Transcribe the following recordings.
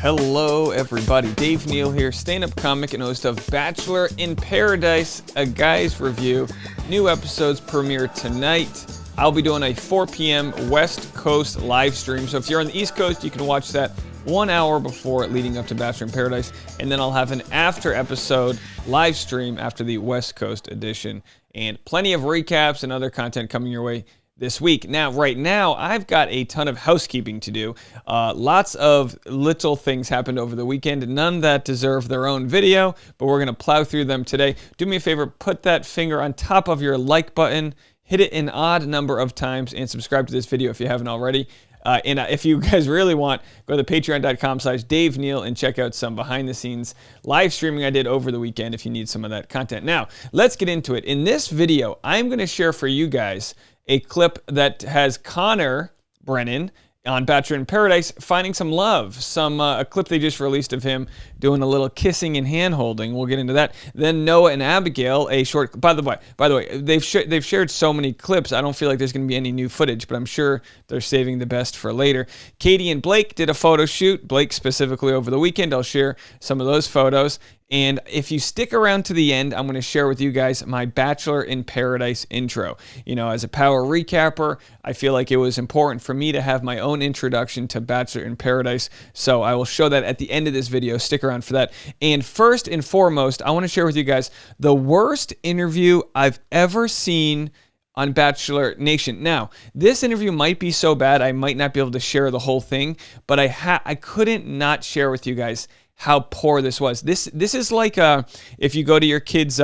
Hello, everybody. Dave Neal here, stand-up comic and host of Bachelor in Paradise, a guy's review. New episodes premiere tonight. I'll be doing a 4 p.m. West Coast live stream. So if you're on the East Coast, you can watch that 1 hour before leading up to Bachelor in Paradise. And then I'll have an after episode live stream after the West Coast edition. And plenty of recaps and other content coming your way this week. Now, right now, I've got a ton of housekeeping to do. Lots of little things happened over the weekend, none that deserve their own video, but we're going to plow through them today. Do me a favor, put that finger on top of your like button, hit it an odd number of times, and subscribe to this video if you haven't already. And if you guys really want, go to patreon.com/Dave Neal and check out some behind-the-scenes live streaming I did over the weekend if you need some of that content. Now, let's get into it. In this video, I'm going to share for you guys a clip that has Brennan on Bachelor in Paradise finding some love. A clip they just released of him doing a little kissing and hand-holding. We'll get into that. Then Noah and Abigail, a short... By the way, they've shared so many clips, I don't feel like there's going to be any new footage, but I'm sure they're saving the best for later. Katie and Blake did a photo shoot, Blake specifically over the weekend. I'll share some of those photos. And if you stick around to the end, I'm going to share with you guys my Bachelor in Paradise intro. You know, as a power recapper, I feel like it was important for me to have my own introduction to Bachelor in Paradise. So I will show that at the end of this video. Stick around for that. And first and foremost, I want to share with you guys the worst interview I've ever seen on Bachelor Nation. Now, this interview might be so bad I might not be able to share the whole thing, but I couldn't not share with you guys how poor this was. This is like if you go to your kid's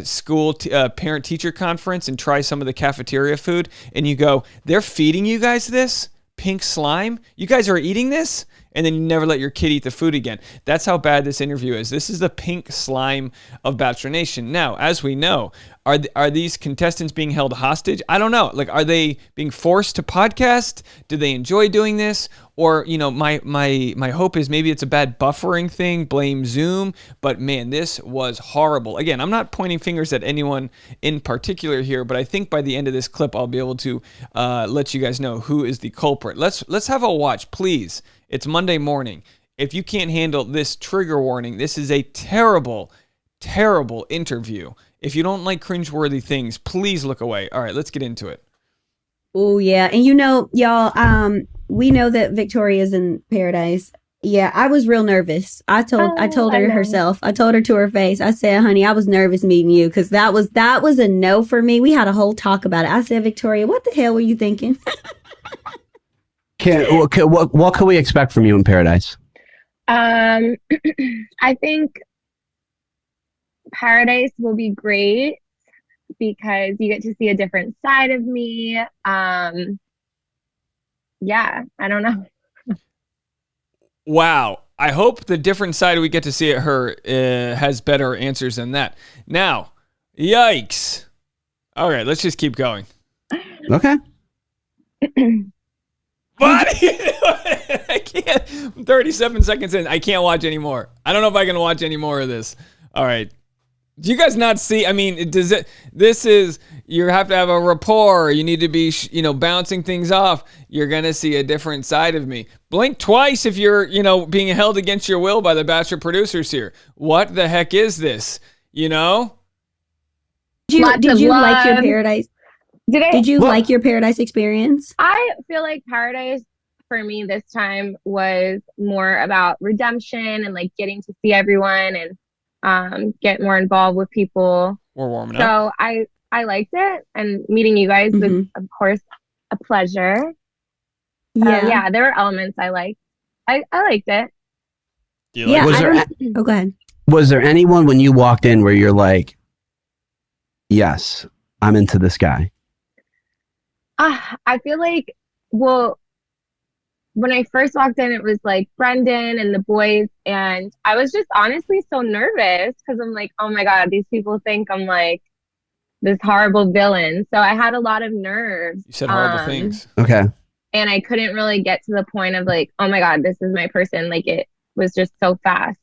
school parent-teacher conference and try some of the cafeteria food, and you go, they're feeding you guys this pink slime? You guys are eating this? And then you never let your kid eat the food again. That's how bad this interview is. This is the pink slime of Bachelor Nation. Now, as we know, are these contestants being held hostage? I don't know. Like, are they being forced to podcast? Do they enjoy doing this? Or, you know, my hope is maybe it's a bad buffering thing, blame Zoom. But man, this was horrible. Again, I'm not pointing fingers at anyone in particular here, but I think by the end of this clip, I'll be able to let you guys know who is the culprit. Let's have a watch, please. It's Monday morning. If you can't handle this trigger warning, this is a terrible, terrible interview. If you don't like cringeworthy things, please look away. All right, let's get into it. Oh, yeah. And you know, y'all, we know that Victoria's in Paradise. Yeah, I was real nervous. I told her herself. I told her to her face. I said, honey, I was nervous meeting you because that was a no for me. We had a whole talk about it. I said, Victoria, what the hell were you thinking? What can we expect from you in Paradise? I think Paradise will be great because you get to see a different side of me. Yeah, I don't know. Wow. I hope the different side we get to see at her has better answers than that. Now, yikes. All right, let's just keep going. Okay. What? I can't. 37 seconds in. I can't watch anymore. I don't know if I can watch any more of this. All right. Do you guys not see? I mean, you have to have a rapport. You need to be, bouncing things off. You're going to see a different side of me. Blink twice if you're, being held against your will by the Bachelor producers here. What the heck is this? Did you like your Paradise? Did you like your Paradise experience? I feel like Paradise for me this time was more about redemption and like getting to see everyone and get more involved with people. We're warming up. So I liked it, and meeting you guys was of course a pleasure. Yeah, there were elements I liked. I liked it. Do you like it? Go ahead. Was there anyone when you walked in where you're like, yes, I'm into this guy? I feel like, when I first walked in, it was like Brendan and the boys, and I was just honestly so nervous because I'm like, oh my God, these people think I'm like this horrible villain. So I had a lot of nerves. You said horrible things. Okay. And I couldn't really get to the point of like, oh my God, this is my person. Like, it was just so fast.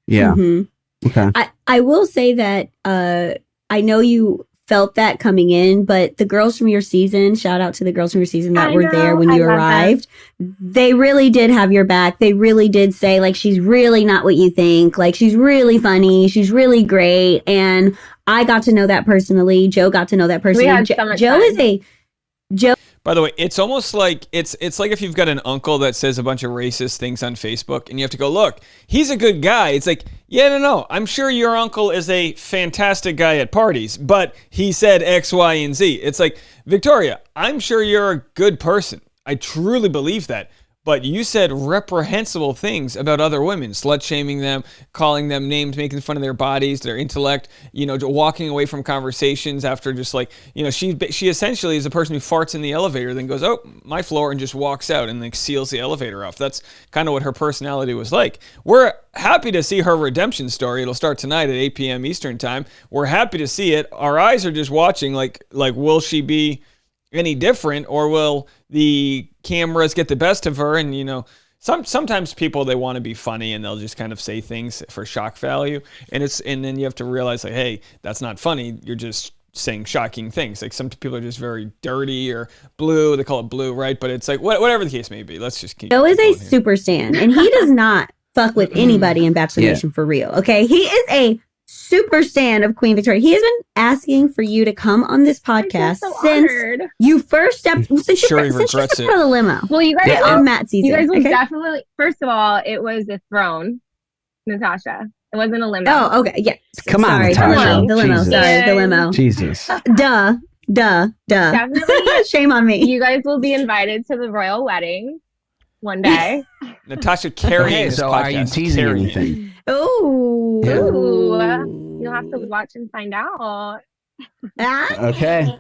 Yeah. Mm-hmm. Okay. I will say that I know you felt that coming in, but the girls from your season, shout out to the girls from your season that were there when you arrived. They really did have your back. They really did say, like, she's really not what you think. Like, she's really funny. She's really great. And I got to know that personally. Joe got to know that personally. We had so much Joe fun. is a Joe. By the way, it's almost like it's like if you've got an uncle that says a bunch of racist things on Facebook and you have to go, look, he's a good guy. It's like, yeah, no. I'm sure your uncle is a fantastic guy at parties, but he said X, Y, and Z. It's like, Victoria, I'm sure you're a good person. I truly believe that. But you said reprehensible things about other women, slut-shaming them, calling them names, making fun of their bodies, their intellect, walking away from conversations after just like, she essentially is a person who farts in the elevator, then goes, oh, my floor, and just walks out and like seals the elevator off. That's kind of what her personality was like. We're happy to see her redemption story. It'll start tonight at 8 p.m. Eastern time. We're happy to see it. Our eyes are just watching like will she be any different, or will the cameras get the best of her? And sometimes people, they want to be funny and they'll just kind of say things for shock value, and then you have to realize, like, hey, that's not funny. You're just saying shocking things. Like, some people are just very dirty or blue. They call it blue, right? But it's like whatever the case may be. Let's just keep. Joe is a super stan, and he does not fuck with anybody in Bachelor Nation for real. Okay, he is a super stan of Queen Victoria. He has been asking for you to come on this podcast since you first stepped. Since you stepped out of the limo. Well, you guys on Matt season. You guys will definitely. First of all, it was a throne, Natasha. It wasn't a limo. Oh, okay, yeah. Come on, Natasha. The limo. Jesus. Sorry, the limo. Jesus. Duh. Definitely. Shame on me. You guys will be invited to the royal wedding one day. Natasha carrying this so podcast. Are you teasing anything? Ooh. You'll have to watch and find out. Okay.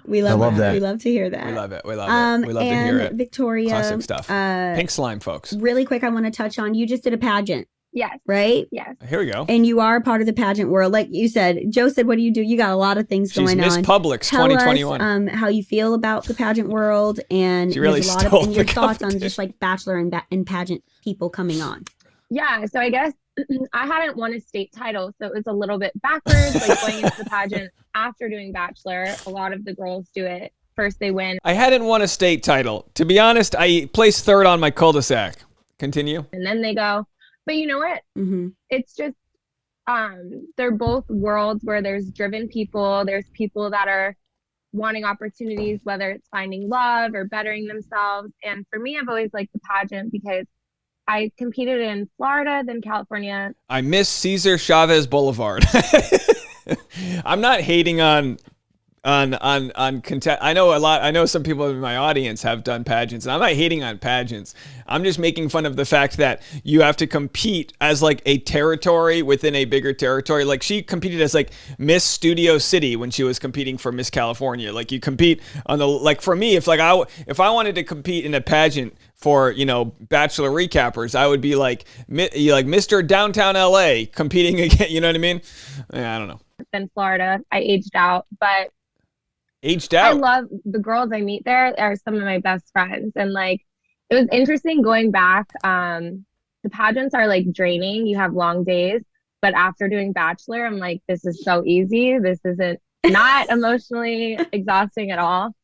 We love that. We love to hear that. We love it. We love to hear it. Victoria, classic stuff. Pink slime, folks. Really quick, I want to touch on, you just did a pageant. Yes. Right? Yes. Here we go. And you are part of the pageant world. Like you said, Joe said, what do you do? You got a lot of things going on. She's Miss Publix 2021. Tell us how you feel about the pageant world, and she really there's a lot of your thoughts on just like Bachelor and pageant people coming on. Yeah, so I guess I hadn't won a state title, so it was a little bit backwards, like going into the pageant after doing Bachelor. A lot of the girls do it. First they win. I hadn't won a state title. To be honest, I placed third on my cul-de-sac. Continue. And then they go, but you know what? Mm-hmm. It's just, they're both worlds where there's driven people. There's people that are wanting opportunities, whether it's finding love or bettering themselves. And for me, I've always liked the pageant because I competed in Florida, then California. I miss Cesar Chavez Boulevard. I'm not hating on contest. I know some people in my audience have done pageants, and I'm not hating on pageants. I'm just making fun of the fact that you have to compete as like a territory within a bigger territory. Like, she competed as like Miss Studio City when she was competing for Miss California. Like, you compete on the, like, for me, if I wanted to compete in a pageant for, Bachelor recappers, I would be like Mr. Downtown LA competing again. You know what I mean? Yeah, I don't know. In Florida, I aged out, but aged out. I love the girls I meet there. Are some of my best friends, and like it was interesting going back. The pageants are like draining. You have long days, but after doing Bachelor, I'm like, this is so easy. This isn't not emotionally exhausting at all.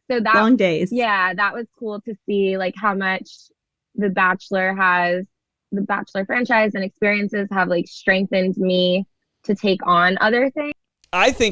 So that long days. Yeah, that was cool to see, like, how much the Bachelor franchise and experiences have like strengthened me to take on other things.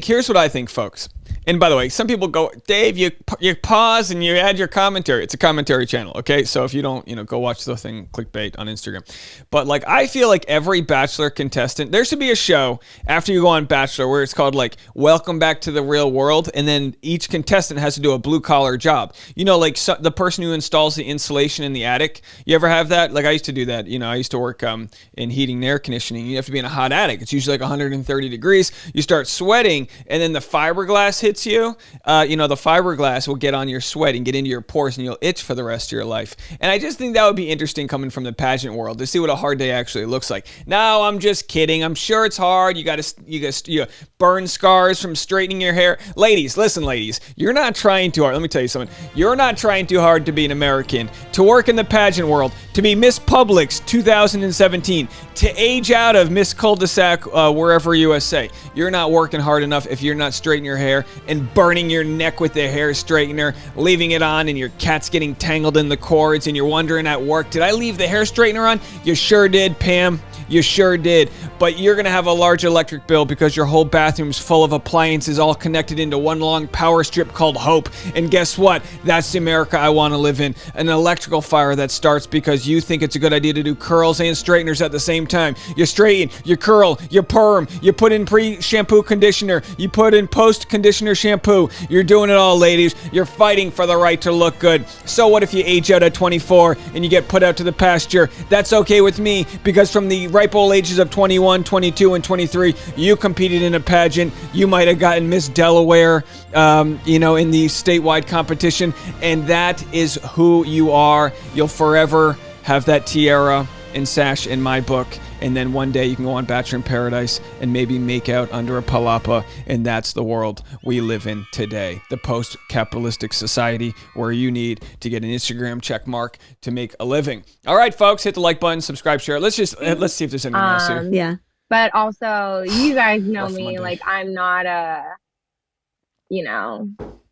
Here's what I think, folks. And by the way, some people go, Dave, you pause and you add your commentary. It's a commentary channel, okay? So if you don't, go watch the thing, clickbait on Instagram. But like, I feel like every Bachelor contestant, there should be a show after you go on Bachelor where it's called like, Welcome Back to the Real World. And then each contestant has to do a blue collar job. Like the person who installs the insulation in the attic. You ever have that? Like, I used to do that. I used to work in heating and air conditioning. You have to be in a hot attic. It's usually like 130 degrees. You start sweating, and then the fiberglass hits you. The fiberglass will get on your sweat and get into your pores, and you'll itch for the rest of your life. And I just think that would be interesting coming from the pageant world to see what a hard day actually looks like. No, I'm just kidding. I'm sure it's hard. You got to burn scars from straightening your hair. Ladies, listen, ladies, you're not trying too hard. Let me tell you something. You're not trying too hard to be an American. To work in the pageant world, to be Miss Publix 2017, to age out of Miss Cul-de-sac wherever USA. You're not working hard enough if you're not straightening your hair and burning your neck with the hair straightener, leaving it on and your cat's getting tangled in the cords and you're wondering at work, did I leave the hair straightener on? You sure did, Pam. You sure did. But you're going to have a large electric bill because your whole bathroom's full of appliances all connected into one long power strip called hope. And guess what? That's the America I want to live in. An electrical fire that starts because you think it's a good idea to do curls and straighteners at the same time. You straighten, you curl, you perm, you put in pre-shampoo conditioner, you put in post-conditioner shampoo. You're doing it all, ladies. You're fighting for the right to look good. So what if you age out at 24 and you get put out to the pasture? That's okay with me because from the ripe old ages of 21, 22, and 23, you competed in a pageant. You might have gotten Miss Delaware, in the statewide competition, and that is who you are. You'll forever have that tiara and sash in my book, and then one day you can go on Bachelor in Paradise and maybe make out under a palapa, and that's the world we live in today, the post-capitalistic society where you need to get an Instagram check mark to make a living. All right, folks, hit the like button, subscribe, share. Let's see if there's anything else here. Yeah. But also, you guys know Rough me, Monday. like I'm not a,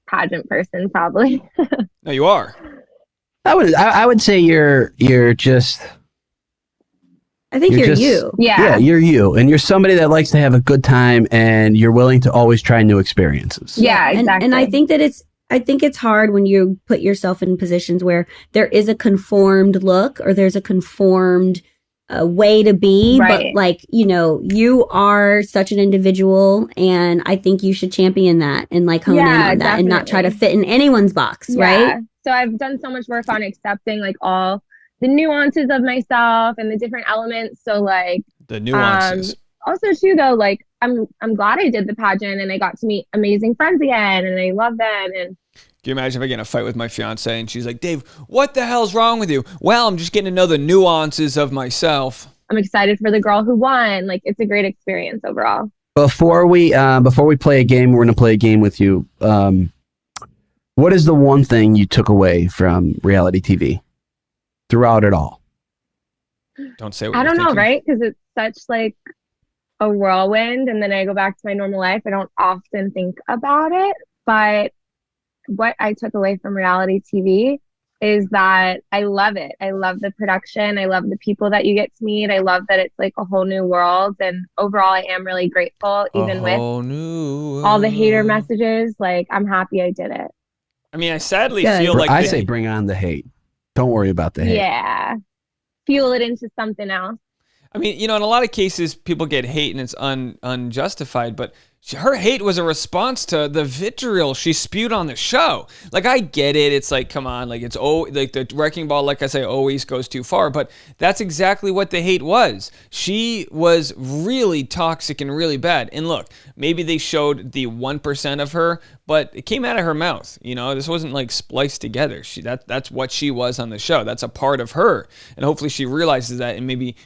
pageant person, probably. No, you are. I would say you're just. I think you're just- you. Yeah, you're you, and you're somebody that likes to have a good time, and you're willing to always try new experiences. Yeah, And- exactly. And I think that it's hard when you put yourself in positions where there is a conformed look or there's a conformed way to be, Right. but you are such an individual, and I think you should champion that and hone in on that and not try to fit in anyone's box, right? So I've done so much work on accepting like all the nuances of myself and the different elements. So like The nuances. also too though, like I'm glad I did the pageant and I got to meet amazing friends again and I love them. And Can you imagine if I get in a fight with my fiance and she's like, Dave, what the hell's wrong with you? Well, I'm just getting to know the nuances of myself. I'm excited for the girl who won. Like it's a great experience overall. Before we play a game, we're going to play a game with you. What is the one thing you took away from reality TV throughout it all? Don't say what I you're don't know, thinking. right? Because it's such like a whirlwind and then I go back to my normal life. I don't often think about it, but what I took away from reality TV is that I love it. I love the production. I love the people that you get to meet. I love that it's like a whole new world. And overall, I am really grateful, even with all the hater messages. Like, I'm happy I did it. I mean, I sadly Good. feel like I say bring on the hate. Don't worry about the hate. Yeah. Fuel it into something else. I mean, in a lot of cases, people get hate and it's unjustified, but her hate was a response to the vitriol she spewed on the show. Like, I get it. It's like, come on, like like the wrecking ball, like I say, always goes too far, but that's exactly what the hate was. She was really toxic and really bad. And look, maybe they showed the 1% of her, but it came out of her mouth. This wasn't like spliced together. That's what she was on the show. That's a part of her. And hopefully she realizes that and maybe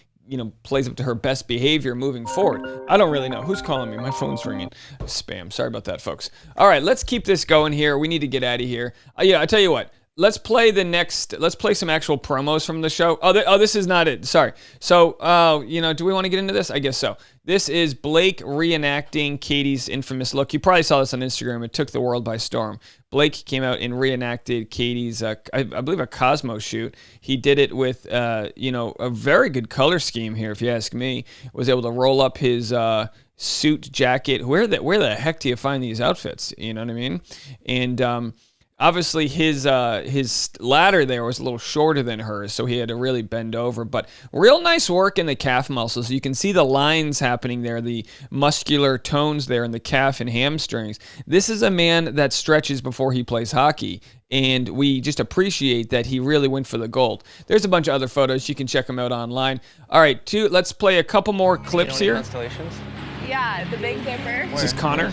plays up to her best behavior moving forward. I don't really know. Who's calling me? My phone's ringing. Spam. Sorry about that, folks. All right, let's keep this going here. We need to get out of here. I tell you what. Let's play some actual promos from the show. This is not it. Sorry. So, do we want to get into this? I guess so. This is Blake reenacting Katie's infamous look. You probably saw this on Instagram. It took the world by storm. Blake came out and reenacted Katie's, I believe, a Cosmo shoot. He did it with, a very good color scheme here, if you ask me. Was able to roll up his suit jacket. Where the heck do you find these outfits? You know what I mean? And obviously, his ladder there was a little shorter than hers, so he had to really bend over. But real nice work in the calf muscles. You can see the lines happening there, the muscular tones there in the calf and hamstrings. This is a man that stretches before he plays hockey, and we just appreciate that he really went for the gold. There's a bunch of other photos. You can check them out online. All right, let's play a couple more clips here. Constellations? Yeah, the Big Dipper. This is Connor.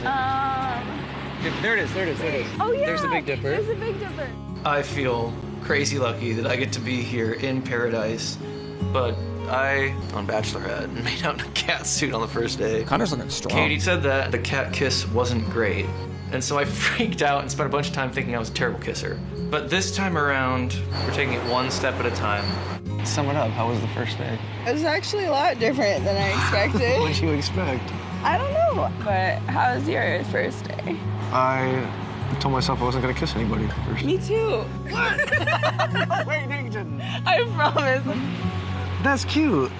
There it is. Oh yeah. There's the Big Dipper. There's the Big Dipper. I feel crazy lucky that I get to be here in paradise, but I, on Bachelorette, made out in a cat suit on the first day. Connor's looking strong. Katie said that the cat kiss wasn't great, and so I freaked out and spent a bunch of time thinking I was a terrible kisser. But this time around, we're taking it one step at a time. Sum it up. How was the first day? It was actually a lot different than I expected. What'd you expect? I don't know. But how was your first day? I told myself I wasn't gonna kiss anybody first. Me too. What? No way, you didn't. I promise. That's cute.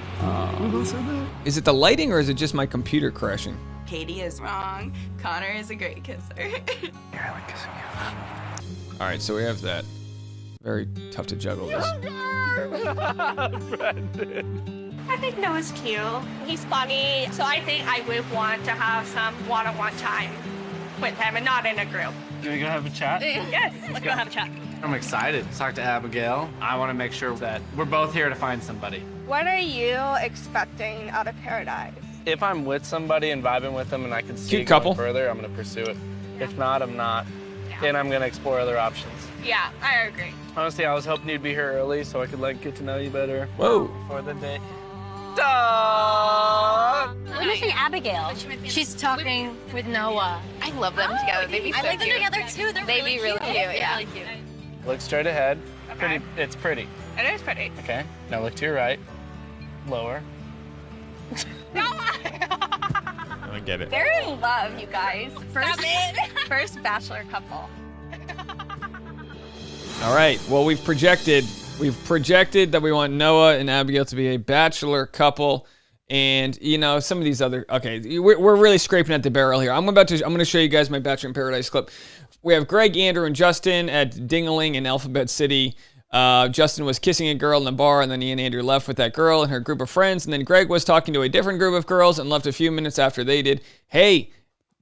We both said that. Is it the lighting or is it just my computer crashing? Katie is wrong. Connor is a great kisser. Yeah, I like kissing you. All right, so we have that. Very tough to juggle this. I think Noah's cute. He's funny, so I think I would want to have some one-on-one time with him and not in a group. You gonna have a chat? Yes, let's go have a chat. I'm excited to talk to Abigail. I want to make sure that we're both here to find somebody. What are you expecting out of Paradise? If I'm with somebody and vibing with them and I can see Cute it couple. going further, I'm going to pursue it. If not, I'm not. And I'm going to explore other options. Yeah, I agree. Honestly, I was hoping you'd be here early so I could get to know you better. Whoa. Before the day. We're missing Abigail. She's talking with Noah. I love them together. They'd be so I like them cute. together too. They'd be really cute, yeah. Really cute. Look straight ahead. Okay. It's pretty. It is pretty. Okay. Now look to your right. Lower. I get it. They're in love, you guys. First bachelor couple. All right. Well, we've projected that we want Noah and Abigail to be a bachelor couple, and some of these other. Okay, we're really scraping at the barrel here. I'm going to show you guys my Bachelor in Paradise clip. We have Greg, Andrew, and Justin at Dingaling in Alphabet City. Justin was kissing a girl in the bar, and then he and Andrew left with that girl and her group of friends, and then Greg was talking to a different group of girls and left a few minutes after they did. Hey,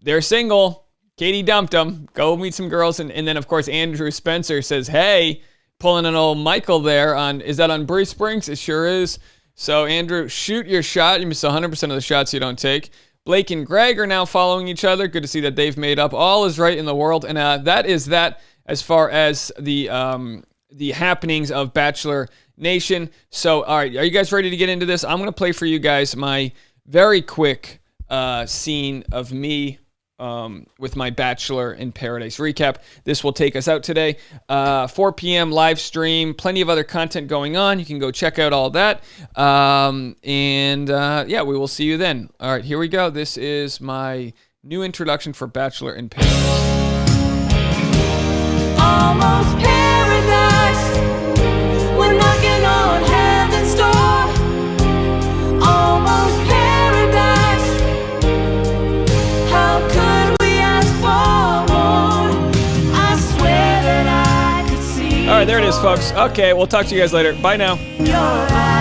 they're single. Katie dumped them. Go meet some girls. And then, of course, Andrew Spencer says, hey, pulling an old Michael there is that on Bruce Springs? It sure is. So, Andrew, shoot your shot. You miss 100% of the shots you don't take. Blake and Greg are now following each other. Good to see that they've made up. All is right in the world. And that is that as far as the happenings of Bachelor Nation. So, all right, are you guys ready to get into this? I'm going to play for you guys my very quick scene of me with my Bachelor in Paradise recap. This will take us out today. 4 p.m. live stream. Plenty of other content going on. You can go check out all that. Yeah, we will see you then. All right, here we go. This is my new introduction for Bachelor in Paradise. Almost paradise. We're knocking on heaven's door. Almost paradise. How could we ask for more? I swear that I could see. All right, there it is, folks. Okay, we'll talk to you guys later. Bye now. Your eyes.